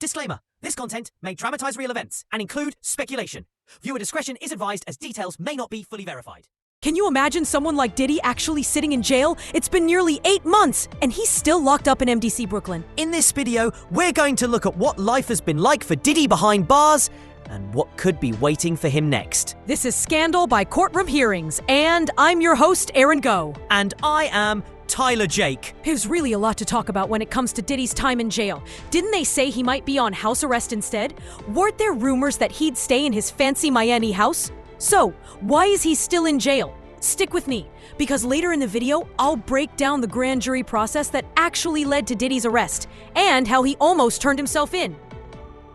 Disclaimer: this content may dramatize real events and include speculation. Viewer discretion is advised as details may not be fully verified. Can you imagine someone like Diddy actually sitting in jail? It's been nearly 8 months, and he's still locked up in MDC Brooklyn. In this video, we're going to look at what life has been like for Diddy behind bars and what could be waiting for him next. This is Scandal by Courtroom Hearings, and I'm your host, Aaron Go. And I am Tyler Jake. There's really a lot to talk about when it comes to Diddy's time in jail. Didn't they say he might be on house arrest instead? Weren't there rumors that he'd stay in his fancy Miami house? So, why is he still in jail? Stick with me, because later in the video, I'll break down the grand jury process that actually led to Diddy's arrest, and how he almost turned himself in.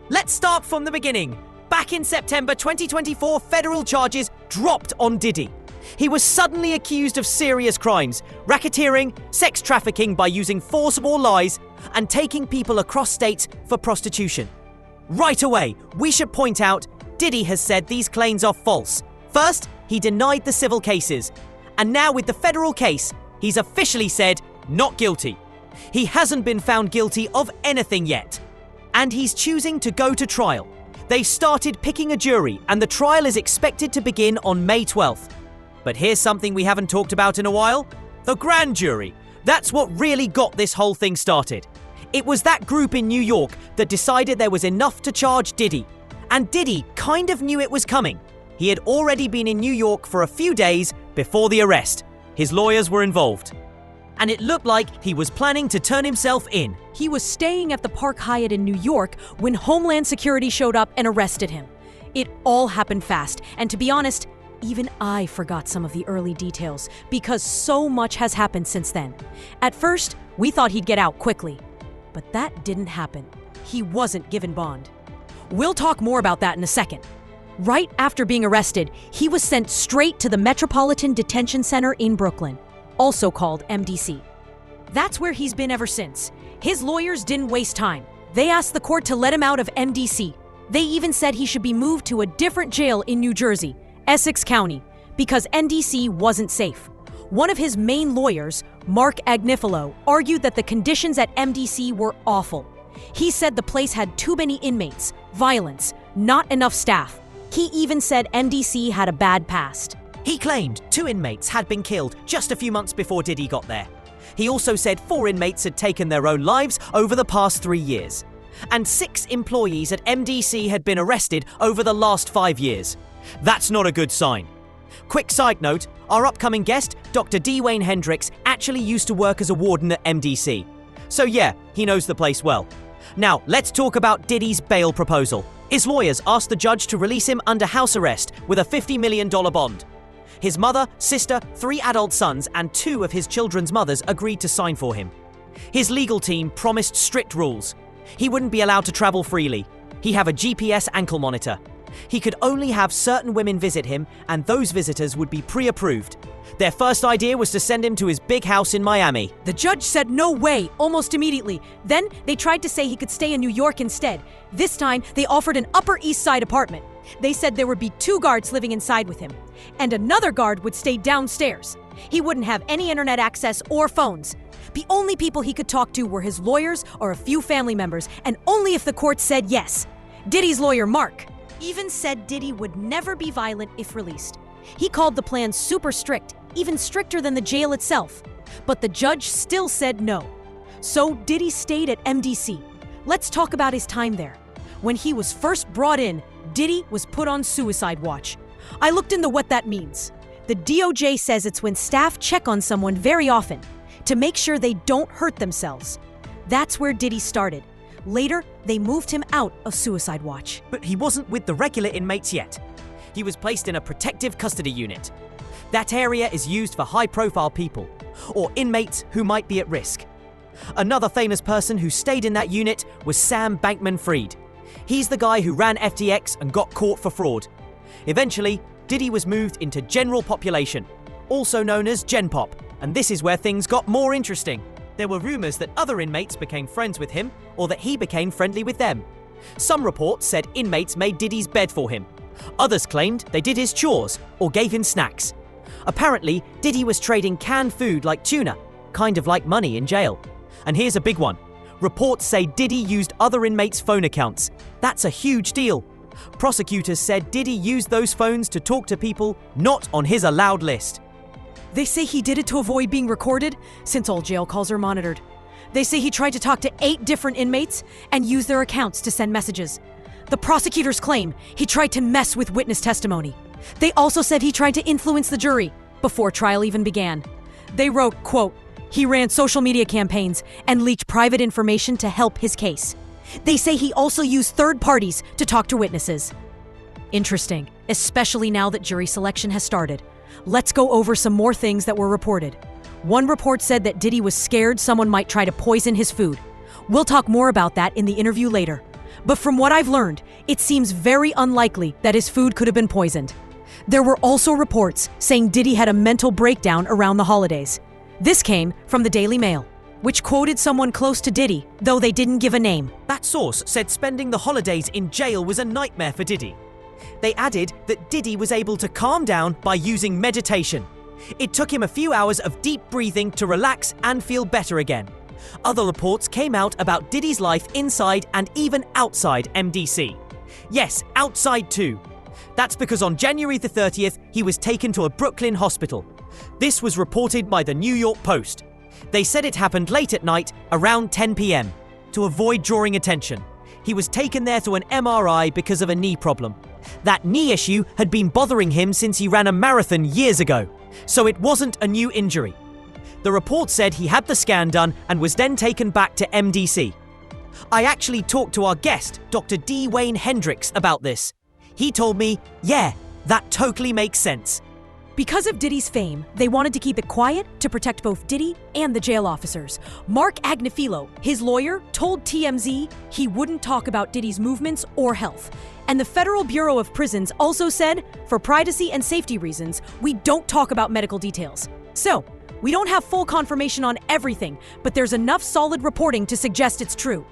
Let's start from the beginning. Back in September 2024, federal charges dropped on Diddy. He was suddenly accused of serious crimes, racketeering, sex trafficking by using force or lies, and taking people across states for prostitution. Right away, we should point out, Diddy has said these claims are false. First, he denied the civil cases, and now with the federal case, he's officially said not guilty. He hasn't been found guilty of anything yet, and he's choosing to go to trial. They started picking a jury, and the trial is expected to begin on May 12th. But here's something we haven't talked about in a while. The grand jury. That's what really got this whole thing started. It was that group in New York that decided there was enough to charge Diddy. And Diddy kind of knew it was coming. He had already been in New York for a few days before the arrest. His lawyers were involved. And it looked like he was planning to turn himself in. He was staying at the Park Hyatt in New York when Homeland Security showed up and arrested him. It all happened fast, and to be honest, even I forgot some of the early details because so much has happened since then. At first, we thought he'd get out quickly, but that didn't happen. He wasn't given bond. We'll talk more about that in a second. Right after being arrested, he was sent straight to the Metropolitan Detention Center in Brooklyn, also called MDC. That's where he's been ever since. His lawyers didn't waste time. They asked the court to let him out of MDC. They even said he should be moved to a different jail in New Jersey, Essex County, because MDC wasn't safe. One of his main lawyers, Mark Agnifilo, argued that the conditions at MDC were awful. He said the place had too many inmates, violence, not enough staff. He even said MDC had a bad past. He claimed 2 inmates had been killed just a few months before Diddy got there. He also said 4 inmates had taken their own lives over the past 3 years. And 6 employees at MDC had been arrested over the last 5 years. That's not a good sign. Quick side note, our upcoming guest, Dr. D. Wayne Hendricks, actually used to work as a warden at MDC. So yeah, he knows the place well. Now, let's talk about Diddy's bail proposal. His lawyers asked the judge to release him under house arrest with a $50 million bond. His mother, sister, 3 adult sons, and 2 of his children's mothers agreed to sign for him. His legal team promised strict rules. He wouldn't be allowed to travel freely. He'd have a GPS ankle monitor. He could only have certain women visit him, and those visitors would be pre-approved. Their first idea was to send him to his big house in Miami. The judge said no way, almost immediately. Then they tried to say he could stay in New York instead. This time, they offered an Upper East Side apartment. They said there would be 2 guards living inside with him, and another guard would stay downstairs. He wouldn't have any internet access or phones. The only people he could talk to were his lawyers or a few family members, and only if the court said yes. Diddy's lawyer, Mark, even said Diddy would never be violent if released. He called the plan super strict, even stricter than the jail itself. But the judge still said no. So Diddy stayed at MDC. Let's talk about his time there. When he was first brought in, Diddy was put on suicide watch. I looked into what that means. The DOJ says it's when staff check on someone very often to make sure they don't hurt themselves. That's where Diddy started. Later, they moved him out of suicide watch. But he wasn't with the regular inmates yet. He was placed in a protective custody unit. That area is used for high-profile people, or inmates who might be at risk. Another famous person who stayed in that unit was Sam Bankman-Fried. He's the guy who ran FTX and got caught for fraud. Eventually, Diddy was moved into general population, also known as Gen Pop, and this is where things got more interesting. There were rumors that other inmates became friends with him, or that he became friendly with them. Some reports said inmates made Diddy's bed for him. Others claimed they did his chores or gave him snacks. Apparently, Diddy was trading canned food like tuna, kind of like money in jail. And here's a big one. Reports say Diddy used other inmates' phone accounts. That's a huge deal. Prosecutors said Diddy used those phones to talk to people not on his allowed list. They say he did it to avoid being recorded, since all jail calls are monitored. They say he tried to talk to 8 different inmates and use their accounts to send messages. The prosecutors claim he tried to mess with witness testimony. They also said he tried to influence the jury before trial even began. They wrote, quote, "He ran social media campaigns and leaked private information to help his case." They say he also used third parties to talk to witnesses. Interesting, especially now that jury selection has started. Let's go over some more things that were reported. One report said that Diddy was scared someone might try to poison his food. We'll talk more about that in the interview later. But from what I've learned, it seems very unlikely that his food could have been poisoned. There were also reports saying Diddy had a mental breakdown around the holidays. This came from the Daily Mail, which quoted someone close to Diddy, though they didn't give a name. That source said spending the holidays in jail was a nightmare for Diddy. They added that Diddy was able to calm down by using meditation. It took him a few hours of deep breathing to relax and feel better again. Other reports came out about Diddy's life inside and even outside MDC. Yes, outside too. That's because on January the 30th, he was taken to a Brooklyn hospital. This was reported by the New York Post. They said it happened late at night, around 10 p.m. To avoid drawing attention, he was taken there to an MRI because of a knee problem. That knee issue had been bothering him since he ran a marathon years ago, so it wasn't a new injury. The report said he had the scan done and was then taken back to MDC. I actually talked to our guest, Dr. D. Wayne Hendricks, about this. He told me, yeah, that totally makes sense. Because of Diddy's fame, they wanted to keep it quiet to protect both Diddy and the jail officers. Mark Agnifilo, his lawyer, told TMZ he wouldn't talk about Diddy's movements or health. And the Federal Bureau of Prisons also said, for privacy and safety reasons, we don't talk about medical details. So, we don't have full confirmation on everything, but there's enough solid reporting to suggest it's true.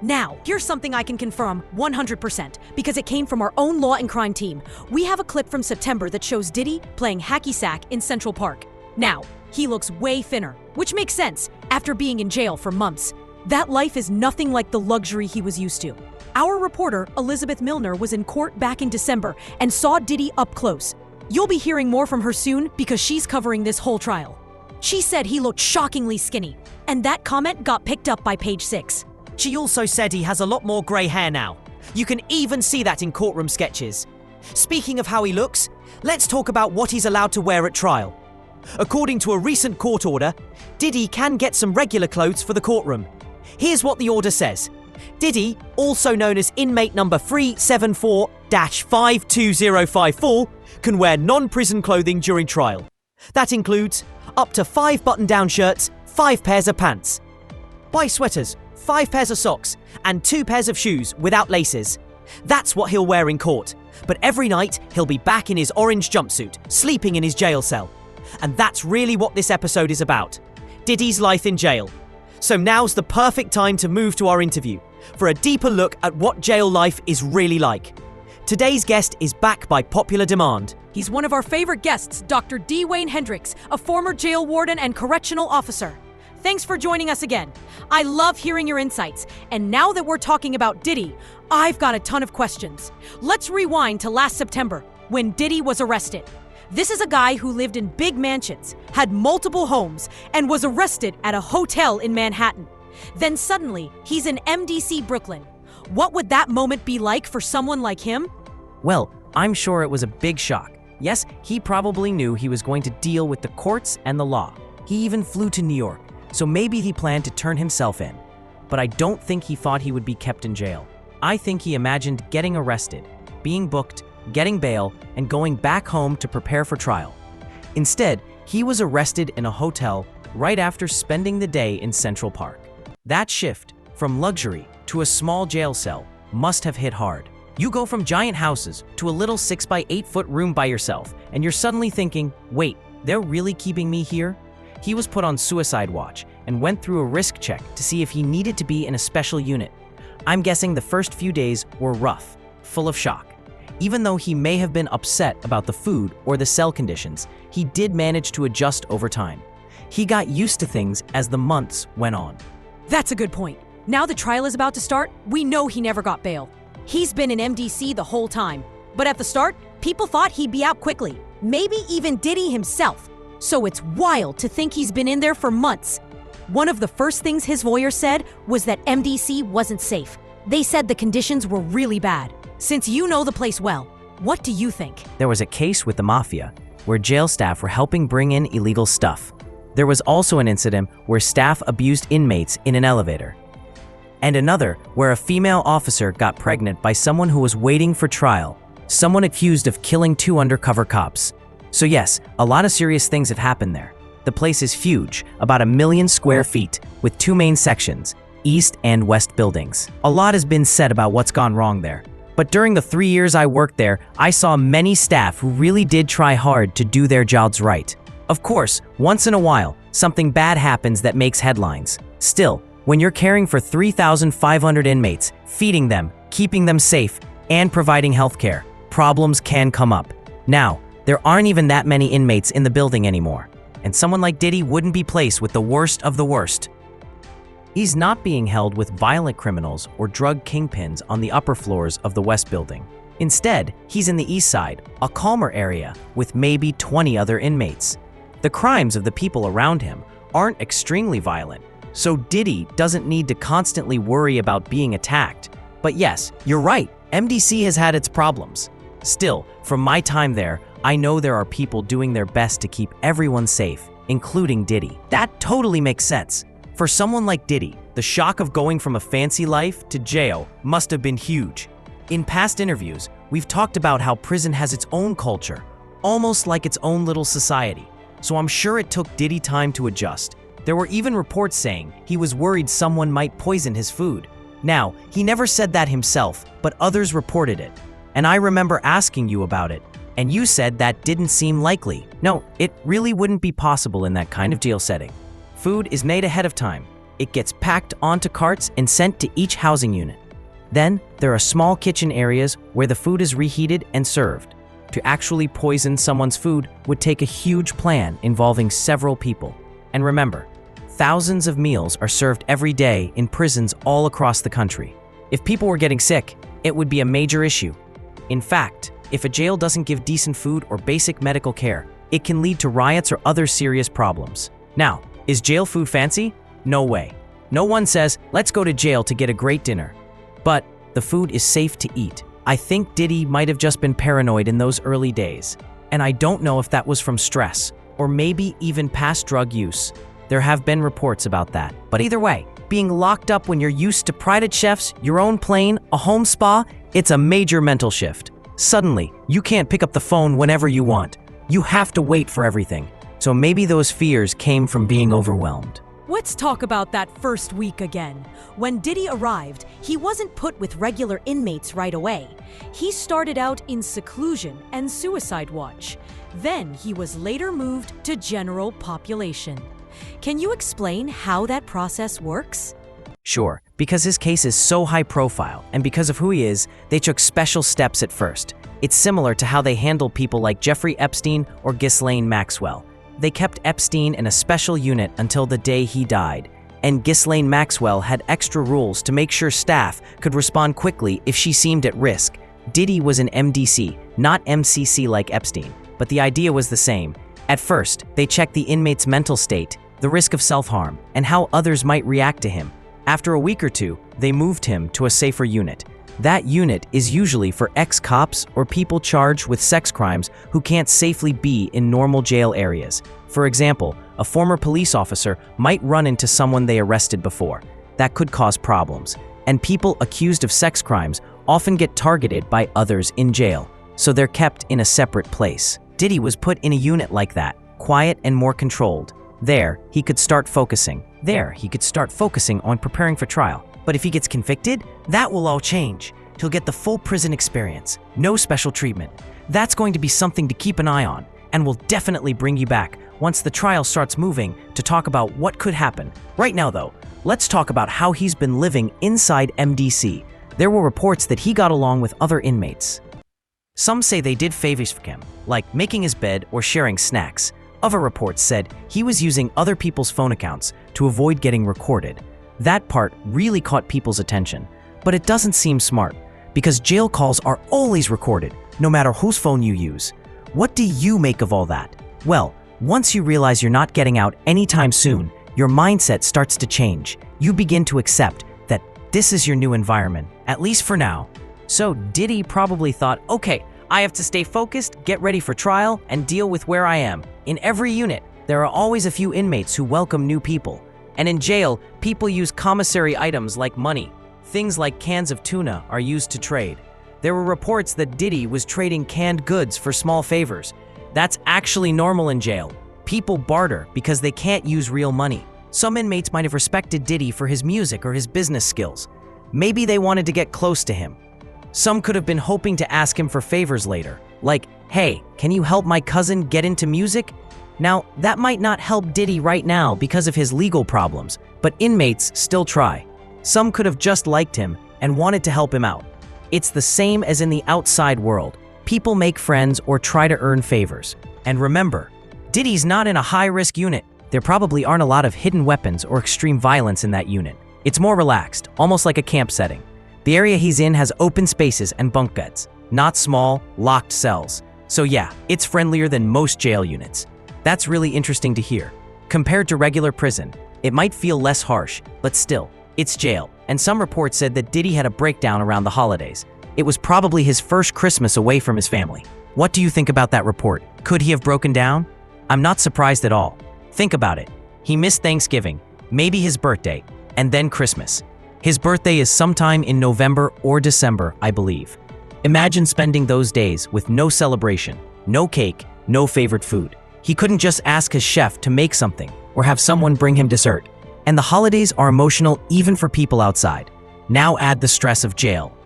Now, here's something I can confirm 100% because it came from our own law and crime team. We have a clip from September that shows Diddy playing hacky sack in Central Park. Now, he looks way thinner, which makes sense after being in jail for months. That life is nothing like the luxury he was used to. Our reporter, Elizabeth Milner, was in court back in December and saw Diddy up close. You'll be hearing more from her soon because she's covering this whole trial. She said he looked shockingly skinny, and that comment got picked up by Page 6. She also said he has a lot more grey hair now. You can even see that in courtroom sketches. Speaking of how he looks, let's talk about what he's allowed to wear at trial. According to a recent court order, Diddy can get some regular clothes for the courtroom. Here's what the order says. Diddy, also known as inmate number 374-52054, can wear non-prison clothing during trial. That includes up to 5 button-down shirts, 5 pairs of pants, buy sweaters, 5 pairs of socks, and 2 pairs of shoes without laces. That's what he'll wear in court. But every night, he'll be back in his orange jumpsuit, sleeping in his jail cell. And that's really what this episode is about. Diddy's life in jail. So now's the perfect time to move to our interview, for a deeper look at what jail life is really like. Today's guest is back by popular demand. He's one of our favorite guests, Dr. D. Wayne Hendricks, a former jail warden and correctional officer. Thanks for joining us again. I love hearing your insights. And now that we're talking about Diddy, I've got a ton of questions. Let's rewind to last September, when Diddy was arrested. This is a guy who lived in big mansions, had multiple homes, and was arrested at a hotel in Manhattan. Then suddenly, he's in MDC Brooklyn. What would that moment be like for someone like him? Well, I'm sure it was a big shock. Yes, he probably knew he was going to deal with the courts and the law. He even flew to New York. So maybe he planned to turn himself in. But I don't think he thought he would be kept in jail. I think he imagined getting arrested, being booked, getting bail, and going back home to prepare for trial. Instead, he was arrested in a hotel right after spending the day in Central Park. That shift from luxury to a small jail cell must have hit hard. You go from giant houses to a little 6-by-8-foot room by yourself, and you're suddenly thinking, wait, they're really keeping me here? He was put on suicide watch and went through a risk check to see if he needed to be in a special unit. I'm guessing the first few days were rough, full of shock. Even though he may have been upset about the food or the cell conditions, he did manage to adjust over time. He got used to things as the months went on. That's a good point. Now the trial is about to start, we know he never got bail. He's been in MDC the whole time. But at the start, people thought he'd be out quickly. Maybe even Diddy himself. So it's wild to think he's been in there for months. One of the first things his lawyer said was that MDC wasn't safe. They said the conditions were really bad. Since you know the place well, what do you think? There was a case with the mafia where jail staff were helping bring in illegal stuff. There was also an incident where staff abused inmates in an elevator. And another where a female officer got pregnant by someone who was waiting for trial, someone accused of killing 2 undercover cops. So yes, a lot of serious things have happened there. The place is huge, about 1 million square feet, with 2 main sections, east and west buildings. A lot has been said about what's gone wrong there. But during the 3 years I worked there, I saw many staff who really did try hard to do their jobs right. Of course, once in a while, something bad happens that makes headlines. Still, when you're caring for 3,500 inmates, feeding them, keeping them safe, and providing healthcare, problems can come up. Now, there aren't even that many inmates in the building anymore, and someone like Diddy wouldn't be placed with the worst of the worst. He's not being held with violent criminals or drug kingpins on the upper floors of the West Building. Instead, he's in the East Side, a calmer area with maybe 20 other inmates. The crimes of the people around him aren't extremely violent, so Diddy doesn't need to constantly worry about being attacked. But yes, you're right, MDC has had its problems. Still, from my time there, I know there are people doing their best to keep everyone safe, including Diddy. That totally makes sense. For someone like Diddy, the shock of going from a fancy life to jail must have been huge. In past interviews, we've talked about how prison has its own culture, almost like its own little society. So I'm sure it took Diddy time to adjust. There were even reports saying he was worried someone might poison his food. Now, he never said that himself, but others reported it. And I remember asking you about it, and you said that didn't seem likely. No, it really wouldn't be possible in that kind of jail setting. Food is made ahead of time. It gets packed onto carts and sent to each housing unit. Then, there are small kitchen areas where the food is reheated and served. To actually poison someone's food would take a huge plan involving several people. And remember, thousands of meals are served every day in prisons all across the country. If people were getting sick, it would be a major issue. In fact, if a jail doesn't give decent food or basic medical care, it can lead to riots or other serious problems. Now, is jail food fancy? No way. No one says, let's go to jail to get a great dinner. But the food is safe to eat. I think Diddy might have just been paranoid in those early days. And I don't know if that was from stress, or maybe even past drug use. There have been reports about that. But either way, being locked up when you're used to private chefs, your own plane, a home spa, it's a major mental shift. Suddenly, you can't pick up the phone whenever you want. You have to wait for everything. So maybe those fears came from being overwhelmed. Let's talk about that first week again. When Diddy arrived, he wasn't put with regular inmates right away. He started out in seclusion and suicide watch. Then he was later moved to general population. Can you explain how that process works? Sure, because his case is so high profile, and because of who he is, they took special steps at first. It's similar to how they handled people like Jeffrey Epstein or Ghislaine Maxwell. They kept Epstein in a special unit until the day he died, and Ghislaine Maxwell had extra rules to make sure staff could respond quickly if she seemed at risk. Diddy was an MDC, not MCC like Epstein, but the idea was the same. At first, they checked the inmate's mental state, the risk of self-harm, and how others might react to him. After a week or two, they moved him to a safer unit. That unit is usually for ex-cops or people charged with sex crimes who can't safely be in normal jail areas. For example, a former police officer might run into someone they arrested before. That could cause problems. And people accused of sex crimes often get targeted by others in jail, so they're kept in a separate place. Diddy was put in a unit like that, quiet and more controlled. There, he could start focusing. On preparing for trial. But if he gets convicted, that will all change. He'll get the full prison experience, no special treatment. That's going to be something to keep an eye on, and will definitely bring you back once the trial starts moving to talk about what could happen. Right now though, let's talk about how he's been living inside MDC. There were reports that he got along with other inmates. Some say they did favors for him, like making his bed or sharing snacks. Other reports said he was using other people's phone accounts to avoid getting recorded. That part really caught people's attention, but it doesn't seem smart, because jail calls are always recorded, no matter whose phone you use. What do you make of all that? Well, once you realize you're not getting out anytime soon, your mindset starts to change. You begin to accept that this is your new environment, at least for now. So Diddy probably thought, okay, I have to stay focused, get ready for trial, and deal with where I am. In every unit, there are always a few inmates who welcome new people. And in jail, people use commissary items like money. Things like cans of tuna are used to trade. There were reports that Diddy was trading canned goods for small favors. That's actually normal in jail. People barter because they can't use real money. Some inmates might have respected Diddy for his music or his business skills. Maybe they wanted to get close to him. Some could have been hoping to ask him for favors later, like, hey, can you help my cousin get into music? Now, that might not help Diddy right now because of his legal problems, but inmates still try. Some could have just liked him and wanted to help him out. It's the same as in the outside world. People make friends or try to earn favors. And remember, Diddy's not in a high-risk unit. There probably aren't a lot of hidden weapons or extreme violence in that unit. It's more relaxed, almost like a camp setting. The area he's in has open spaces and bunk beds, not small, locked cells. So yeah, it's friendlier than most jail units. That's really interesting to hear. Compared to regular prison, it might feel less harsh, but still, it's jail. And some reports said that Diddy had a breakdown around the holidays. It was probably his first Christmas away from his family. What do you think about that report? Could he have broken down? I'm not surprised at all. Think about it. He missed Thanksgiving, maybe his birthday, and then Christmas. His birthday is sometime in November or December, I believe. Imagine spending those days with no celebration, no cake, no favorite food. He couldn't just ask his chef to make something or have someone bring him dessert. And the holidays are emotional even for people outside. Now add the stress of jail.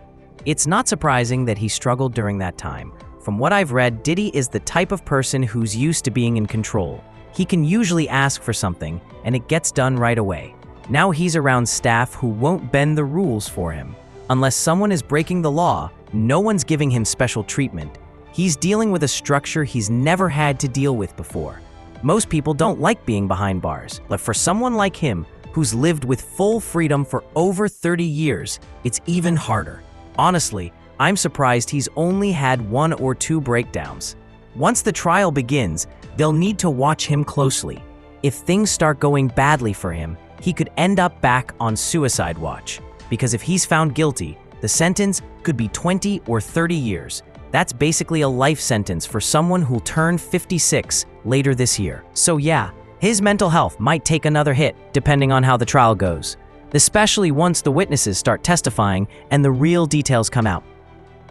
It's not surprising that he struggled during that time. From what I've read, Diddy is the type of person who's used to being in control. He can usually ask for something, and it gets done right away. Now he's around staff who won't bend the rules for him. Unless someone is breaking the law, no one's giving him special treatment. He's dealing with a structure he's never had to deal with before. Most people don't like being behind bars, but for someone like him, who's lived with full freedom for over 30 years, it's even harder. Honestly, I'm surprised he's only had 1 or 2 breakdowns. Once the trial begins, they'll need to watch him closely. If things start going badly for him, he could end up back on suicide watch. Because if he's found guilty, the sentence could be 20 or 30 years. That's basically a life sentence for someone who'll turn 56 later this year. So yeah, his mental health might take another hit depending on how the trial goes, especially once the witnesses start testifying and the real details come out.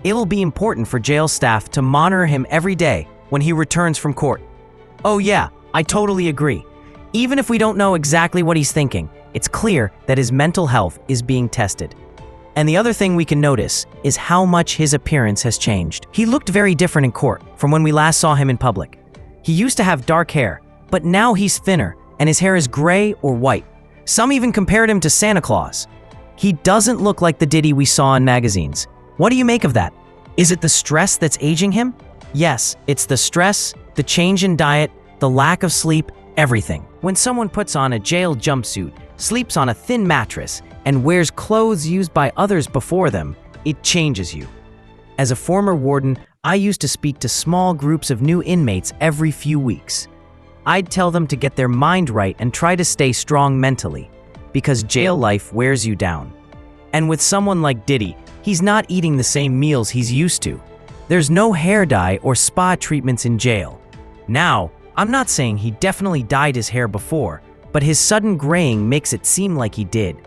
It'll be important for jail staff to monitor him every day when he returns from court. Oh yeah, I totally agree. Even if we don't know exactly what he's thinking, it's clear that his mental health is being tested. And the other thing we can notice is how much his appearance has changed. He looked very different in court from when we last saw him in public. He used to have dark hair, but now he's thinner and his hair is gray or white. Some even compared him to Santa Claus. He doesn't look like the Diddy we saw in magazines. What do you make of that? Is it the stress that's aging him? Yes, it's the stress, the change in diet, the lack of sleep, everything. When someone puts on a jail jumpsuit, sleeps on a thin mattress, and wears clothes used by others before them, it changes you. As a former warden, I used to speak to small groups of new inmates every few weeks. I'd tell them to get their mind right and try to stay strong mentally, because jail life wears you down. And with someone like Diddy, he's not eating the same meals he's used to. There's no hair dye or spa treatments in jail. Now, I'm not saying he definitely dyed his hair before, but his sudden graying makes it seem like he did.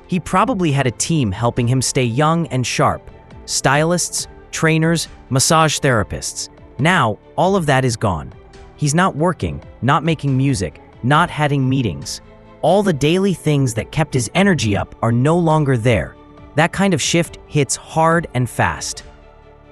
He probably had a team helping him stay young and sharp. Stylists, trainers, massage therapists. Now, all of that is gone. He's not working, not making music, not having meetings. All the daily things that kept his energy up are no longer there. That kind of shift hits hard and fast.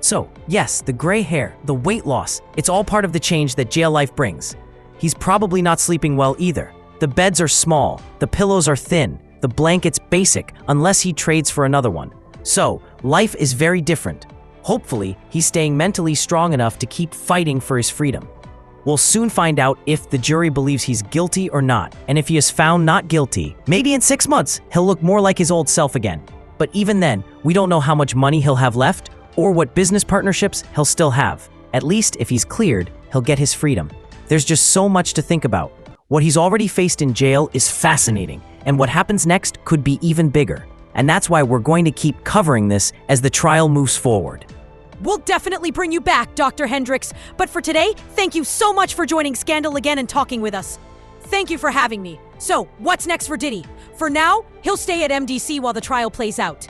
So, yes, the gray hair, the weight loss, it's all part of the change that jail life brings. He's probably not sleeping well either. The beds are small, the pillows are thin, the blanket's basic unless he trades for another one. So, life is very different. Hopefully, he's staying mentally strong enough to keep fighting for his freedom. We'll soon find out if the jury believes he's guilty or not. And if he is found not guilty, maybe in 6 months, he'll look more like his old self again. But even then, we don't know how much money he'll have left or what business partnerships he'll still have. At least if he's cleared, he'll get his freedom. There's just so much to think about. What he's already faced in jail is fascinating, and what happens next could be even bigger. And that's why we're going to keep covering this as the trial moves forward. We'll definitely bring you back, Dr. Hendricks. But for today, thank you so much for joining Scandal again and talking with us. Thank you for having me. So, what's next for Diddy? For now, he'll stay at MDC while the trial plays out.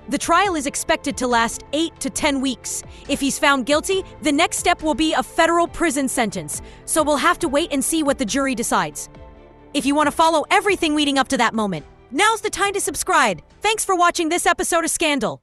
The trial is expected to last 8 to 10 weeks. If he's found guilty, the next step will be a federal prison sentence. So we'll have to wait and see what the jury decides. If you want to follow everything leading up to that moment, now's the time to subscribe. Thanks for watching this episode of Scandal.